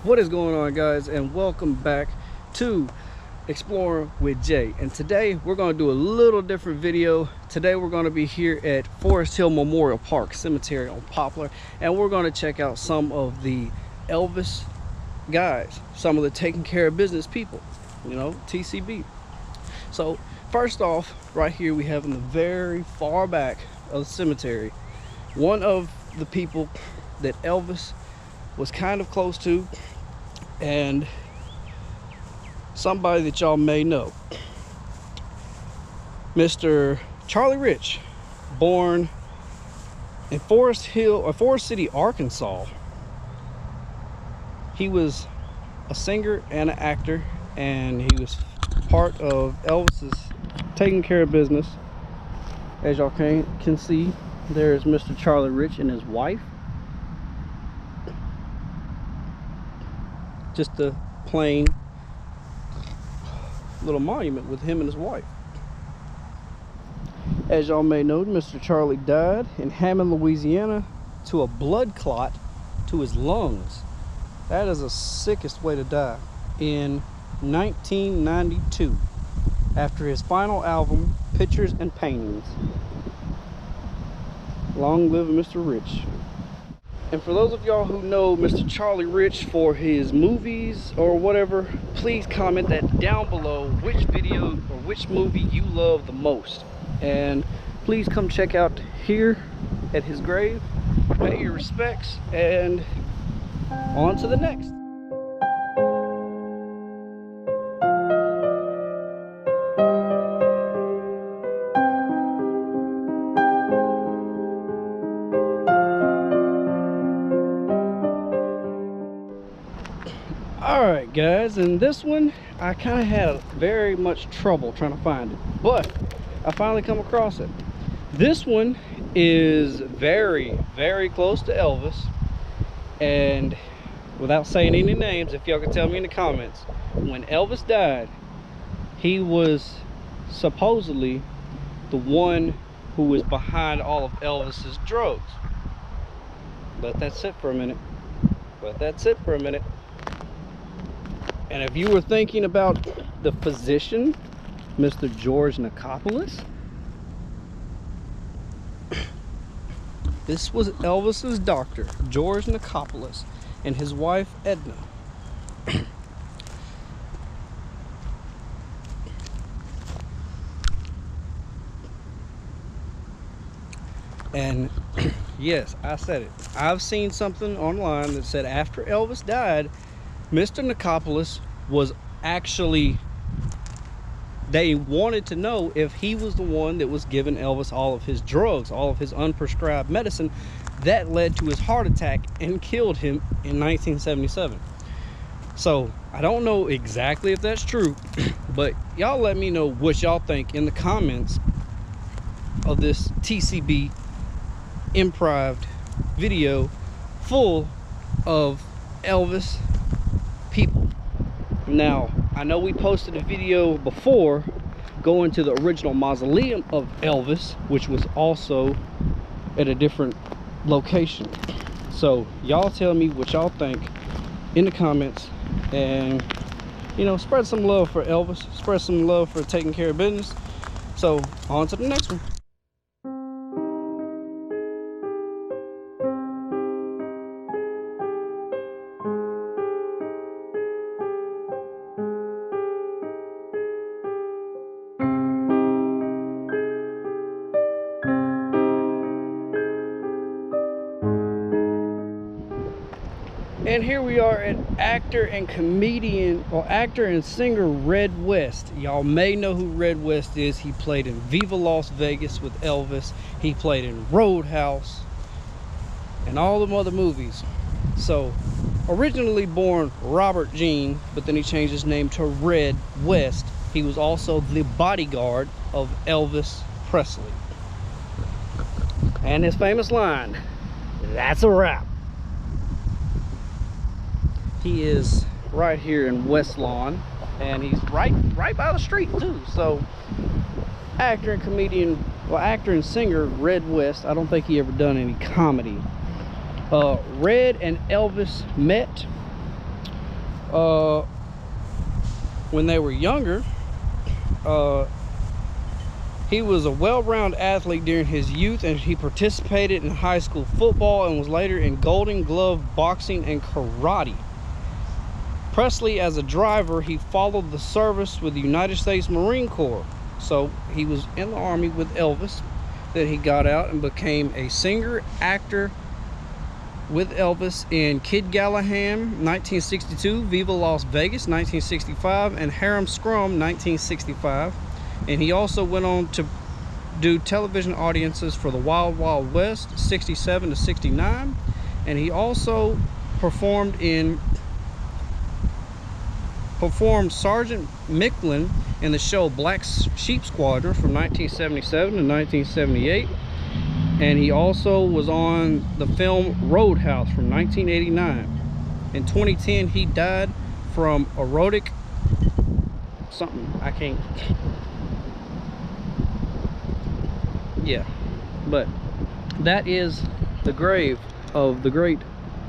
What is going on, guys, and welcome back to Exploring with Jay. And today we're going to do a little different video. Today we're going to be here at Forest Hill Memorial Park Cemetery on Poplar, and we're going to check out some of the Elvis guys, some of the taking care of business people, you know, TCB. So first off, right here we have in the very far back of the cemetery one of the people that Elvis was kind of close to, and somebody that y'all may know, Mr. Charlie Rich, born in Forest City, Arkansas. He was a singer and an actor, and he was part of Elvis's taking care of business. As y'all can see, there's Mr. Charlie Rich and his wife. Just a plain little monument with him and his wife. As y'all may know, Mr. Charlie died in Hammond, Louisiana, to a blood clot to his lungs. That is the sickest way to die. In 1992, after his final album, Pictures and Paintings. Long live Mr. Rich. And for those of y'all who know Mr. Charlie Rich for his movies or whatever, please comment that down below which video or which movie you love the most. And please come check out here at his grave, pay your respects, and on to the next. Alright guys, and this one I kind of had very much trouble trying to find it, but I finally come across it. This one is very, very close to Elvis, and without saying any names, if y'all can tell me in the comments, when Elvis died, he was supposedly the one who was behind all of Elvis's drugs. Let that sit for a minute. Let that sit for a minute. And if you were thinking about the physician, Mr. George Necopolis, this was Elvis's doctor, George Necopolis, and his wife, Edna. And yes, I said it. I've seen something online that said after Elvis died, Mr. Necopolis was actually, they wanted to know if he was the one that was giving Elvis all of his drugs, all of his unprescribed medicine that led to his heart attack and killed him in 1977. So I don't know exactly if that's true, but y'all let me know what y'all think in the comments of this TCB improv video full of Elvis people. Now, I know we posted a video before going to the original mausoleum of Elvis, which was also at a different location. So y'all tell me what y'all think in the comments, and you know, spread some love for Elvis, spread some love for taking care of business. So on to the next one. And here we are at actor and singer Red West. Y'all may know who Red West is. He played in Viva Las Vegas with Elvis. He played in Roadhouse and all them other movies. So originally born Robert Jean, but then he changed his name to Red West. He was also the bodyguard of Elvis Presley. And his famous line, "That's a wrap." He is right here in West Lawn, and he's right by the street too. So actor and singer Red West, I don't think he ever done any comedy. Red and Elvis met When they were younger, he was a well-rounded athlete during his youth, and he participated in high school football and was later in Golden Glove boxing and karate. Presley, as a driver, he followed the service with the United States Marine Corps. So he was in the Army with Elvis. Then he got out and became a singer, actor with Elvis in Kid Gallahan 1962, Viva Las Vegas 1965, and Harem Scrum 1965. And he also went on to do television audiences for the Wild Wild West 67 to 69. And he also performed Sergeant Micklin in the show Black Sheep Squadron from 1977 to 1978. And he also was on the film Roadhouse from 1989. In 2010, he died from erotic something. I can't. Yeah, but that is the grave of the great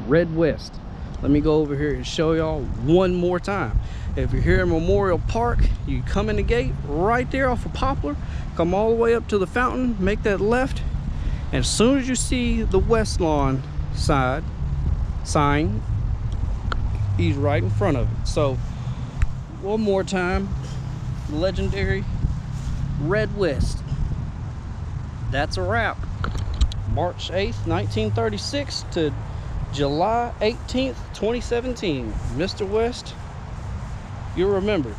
Red West. Let me go over here and show y'all one more time. If you're here in Memorial Park, you come in the gate right there off of Poplar, come all the way up to the fountain, make that left, and as soon as you see the West Lawn sign, he's right in front of it. So one more time, legendary Red West. That's a wrap. March 8th, 1936 to July 18th, 2017. Mr. West, you're remembered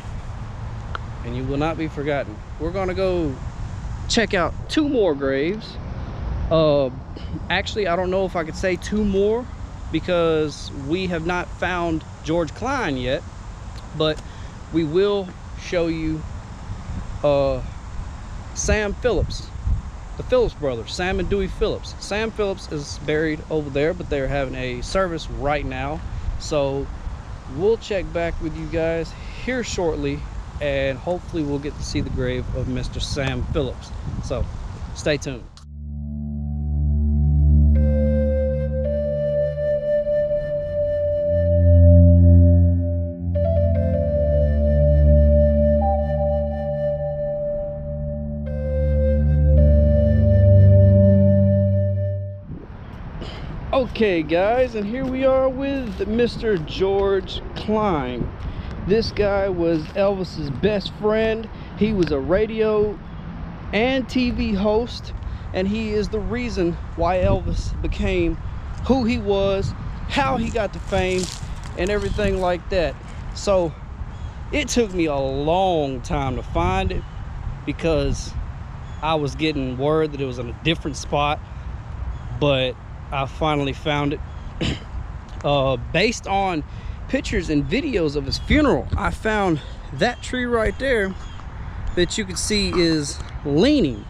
and you will not be forgotten. We're gonna go check out two more graves. Actually, I don't know if I could say two more because we have not found George Klein yet, but we will show you Sam Phillips, the Phillips brothers, Sam and Dewey Phillips. Sam Phillips is buried over there, but they're having a service right now. So we'll check back with you guys here shortly, and hopefully we'll get to see the grave of Mr. Sam Phillips. So stay tuned. Okay guys, and here we are with Mr. George Klein. This guy was Elvis's best friend. He was a radio and TV host, and he is the reason why Elvis became who he was, how he got to fame, and everything like that. So it took me a long time to find it because I was getting word that it was in a different spot, but I finally found it. Based on pictures and videos of his funeral, I found that tree right there that you can see is leaning,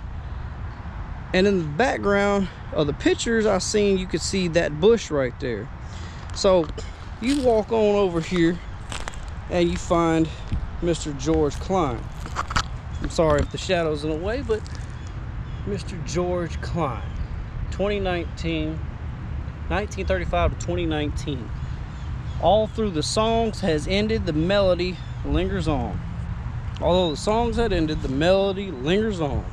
and in the background of the pictures I seen, you could see that bush right there. So you walk on over here and you find Mr. George Klein. I'm sorry if the shadow's in the way, but Mr. George Klein, 1935 to 2019. All through the songs has ended, the melody lingers on. Although the songs had ended, the melody lingers on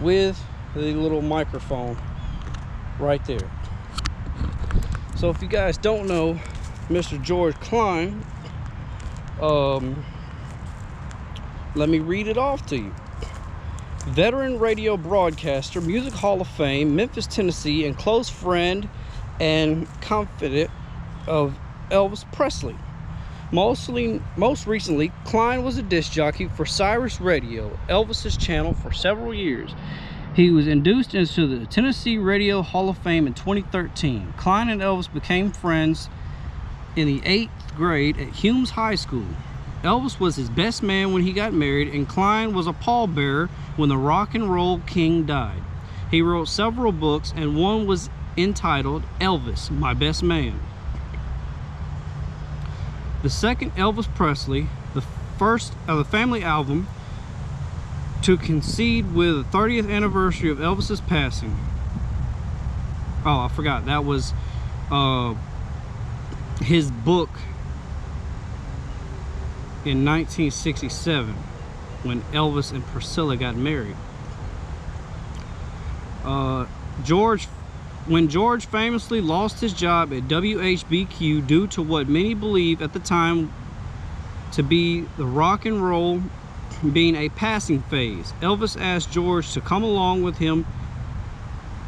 with the little microphone right there. So if you guys don't know Mr. George Klein, let me read it off to you. Veteran radio broadcaster, Music Hall of Fame, Memphis, Tennessee, and close friend and confidant of Elvis Presley. Most recently, Klein was a disc jockey for Sirius Radio, Elvis's channel, for several years. He was induced into the Tennessee Radio Hall of Fame in 2013. Klein and Elvis became friends in the 8th grade at Humes High School. Elvis was his best man when he got married, and Klein was a pallbearer when the rock and roll king died. He wrote several books, and one was entitled Elvis, My Best Man. The second Elvis Presley, the first of the family album to coincide with the 30th anniversary of Elvis's passing. Oh, I forgot, that was his book in 1967 when Elvis and Priscilla got married. When George famously lost his job at WHBQ due to what many believe at the time to be the rock and roll being a passing phase, Elvis asked George to come along with him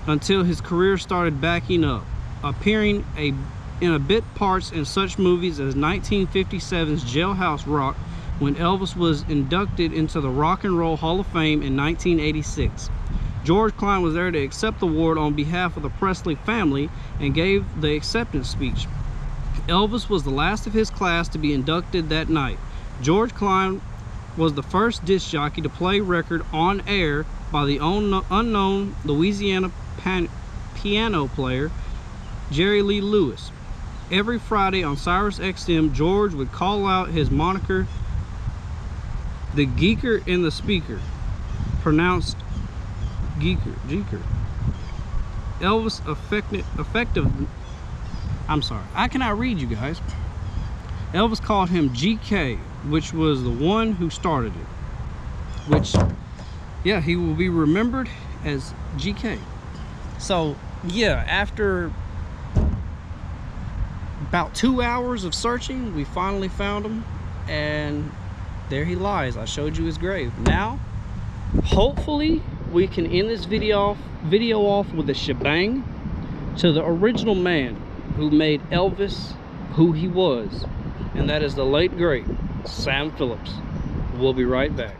until his career started backing up, appearing in a bit parts in such movies as 1957's Jailhouse Rock, when Elvis was inducted into the Rock and Roll Hall of Fame in 1986. George Klein was there to accept the award on behalf of the Presley family and gave the acceptance speech. Elvis was the last of his class to be inducted that night. George Klein was the first disc jockey to play record on air by the unknown Louisiana piano player Jerry Lee Lewis. Every Friday on Sirius XM, George would call out his moniker, the Geeker in the Speaker, pronounced Geeker. Elvis I'm sorry, I cannot read, you guys. Elvis called him GK, which was the one who started it. Which, yeah, he will be remembered as GK. So, yeah, after about 2 hours of searching, we finally found him, and there he lies. I showed you his grave. Now, hopefully, we can end this video off with a shebang to the original man who made Elvis who he was, and that is the late great Sam Phillips. We'll be right back.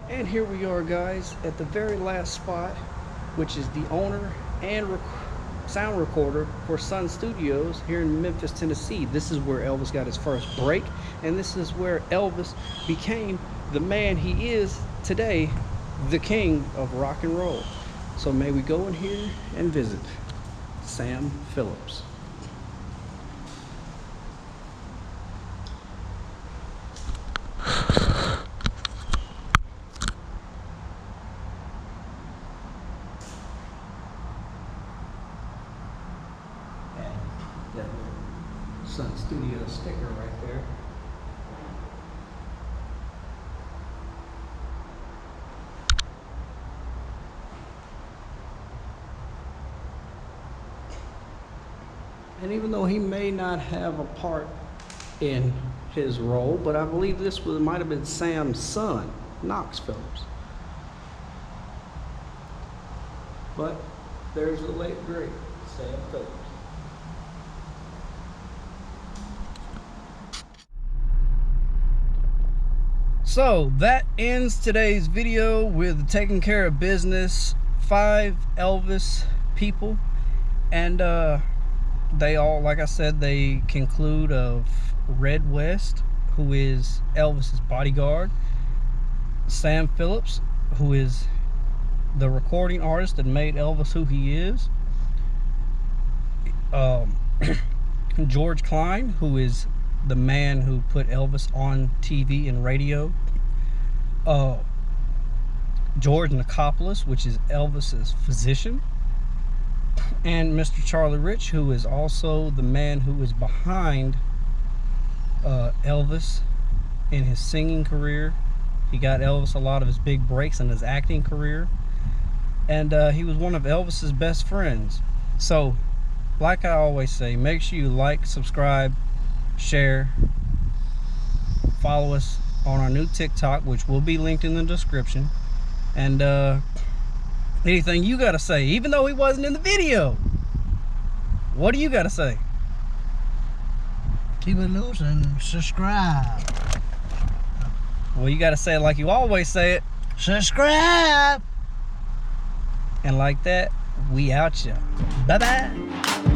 And here we are, guys, at the very last spot, which is the owner and sound recorder for Sun Studios here in Memphis, Tennessee. This is where Elvis got his first break, and this is where Elvis became the man he is today, the king of rock and roll. So may we go in here and visit Sam Phillips. Sun Studio sticker right there. And even though he may not have a part in his role, but I believe this might have been Sam's son, Knox Phillips. But there's the late great Sam Phillips. So that ends today's video with taking care of business. 5 Elvis people, and they all, like I said, they conclude of Red West, who is Elvis's bodyguard, Sam Phillips, who is the recording artist that made Elvis who he is, George Klein, who is the man who put Elvis on TV and radio, George Necopolis, which is Elvis's physician, and Mr. Charlie Rich, who is also the man who is behind Elvis in his singing career. He got Elvis a lot of his big breaks in his acting career, and he was one of Elvis's best friends. So, like I always say, make sure you like, subscribe, share, follow us on our new TikTok, which will be linked in the description, and anything you gotta say, even though he wasn't in the video, what do you gotta say? Keep it loose and subscribe. Well, you gotta say it like you always say it. Subscribe. And like that, we out ya. Bye bye.